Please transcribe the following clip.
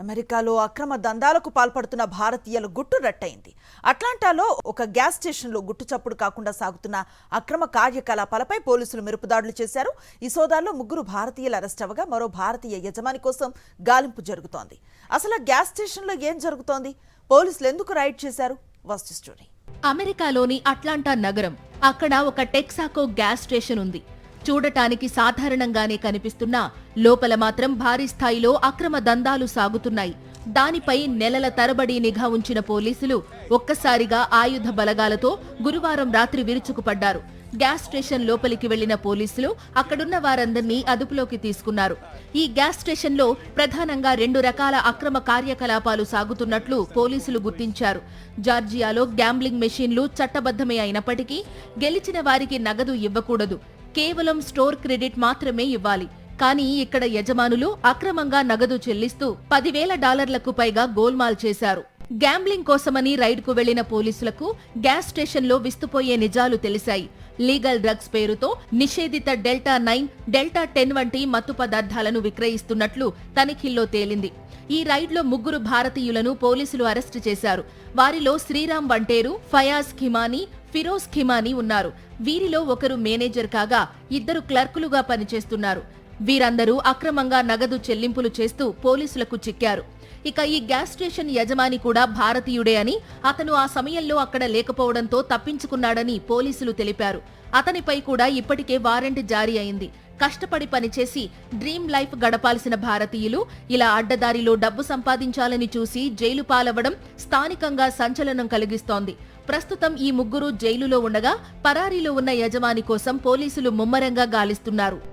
అమెరికాలో అక్రమ దందాలకు పాల్పడుతున్న భారతీయుల గుట్టు రట్టయింది. అట్లాంటాలో ఒక గ్యాస్ స్టేషన్లో గుట్టుచప్పుడు కాకుండా సాగుతున్న అక్రమ కార్యకలాపాలపై పోలీసులు మెరుపుదాడులు చేశారు. ఈ సోదాల్లో 3 భారతీయులు అరెస్ట్ అవ్వగా మరో భారతీయ యజమాని కోసం గాలింపు జరుగుతోంది. అసలు గ్యాస్ స్టేషన్లో ఏం జరుగుతోంది? పోలీసులు ఎందుకు రైడ్ చేశారు? Watch story. అమెరికాలోని అట్లాంటా నగరం. అక్కడ ఒక టెక్సాకో గ్యాస్ స్టేషన్ ఉంది. చూడటానికి సాధారణంగానే కనిపిస్తున్నా లోపల మాత్రం భారీ స్థాయిలో అక్రమ దందాలు సాగుతున్నాయి. దానిపై నెలల తరబడి నిఘా ఉంచిన పోలీసులు ఒక్కసారిగా ఆయుధ బలగాలతో గురువారం రాత్రి విరుచుకుపడ్డారు. గ్యాస్ స్టేషన్ లోపలికి వెళ్లిన పోలీసులు అక్కడున్న వారందర్నీ అదుపులోకి తీసుకున్నారు. ఈ గ్యాస్ స్టేషన్లో ప్రధానంగా 2 రకాల అక్రమ కార్యకలాపాలు సాగుతున్నట్లు పోలీసులు గుర్తించారు. జార్జియాలో గ్యాంబ్లింగ్ మెషీన్లు చట్టబద్ధమే అయినప్పటికీ గెలిచిన వారికి నగదు ఇవ్వకూడదు, కేవలం స్టోర్ క్రెడిట్ మాత్రమే ఇవ్వాలి. కానీ ఇక్కడ యజమానులు అక్రమంగా నగదు చెల్లిస్తూ $10,000 పైగా గోల్మాల్ చేశారు. గ్యాంబ్లింగ్ కోసమని రైడ్కు వెళ్లిన పోలీసులకు గ్యాస్ స్టేషన్లో విస్తుపోయే నిజాలు తెలిశాయి. లీగల్ డ్రగ్స్ పేరుతో నిషేధిత డెల్టా 9, డెల్టా 10 వంటి మత్తు పదార్థాలను విక్రయిస్తున్నట్లు తనిఖీల్లో తేలింది. ఈ రైడ్లో 3 భారతీయులను పోలీసులు అరెస్టు చేశారు. వారిలో శ్రీరామ్ వంటేరు, ఫయాజ్ ఖిమానీ, ఫిరోజ్ ఖిమానీ ఉన్నారు. వీరిలో ఒకరు మేనేజర్ కాగా 2 క్లర్కులుగా పనిచేస్తున్నారు. వీరందరూ అక్రమంగా నగదు చెల్లింపులు చేస్తూ పోలీసులకు చిక్కారు. ఇక ఈ గ్యాస్ స్టేషన్ యజమాని కూడా భారతీయుడే అని, అతను ఆ సమయంలో అక్కడ లేకపోవడంతో తప్పించుకున్నాడని పోలీసులు తెలిపారు. అతనిపై కూడా ఇప్పటికే వారెంట్ జారీ అయింది. కష్టపడి పనిచేసి డ్రీమ్ లైఫ్ గడపాల్సిన భారతీయులు ఇలా అడ్డదారిలో డబ్బు సంపాదించాలని చూసి జైలు పాలవ్వడం స్థానికంగా సంచలనం కలిగిస్తోంది. ప్రస్తుతం ఈ 3 జైలులో ఉండగా పరారీలో ఉన్న యజమాని కోసం పోలీసులు ముమ్మరంగా గాలిస్తున్నారు.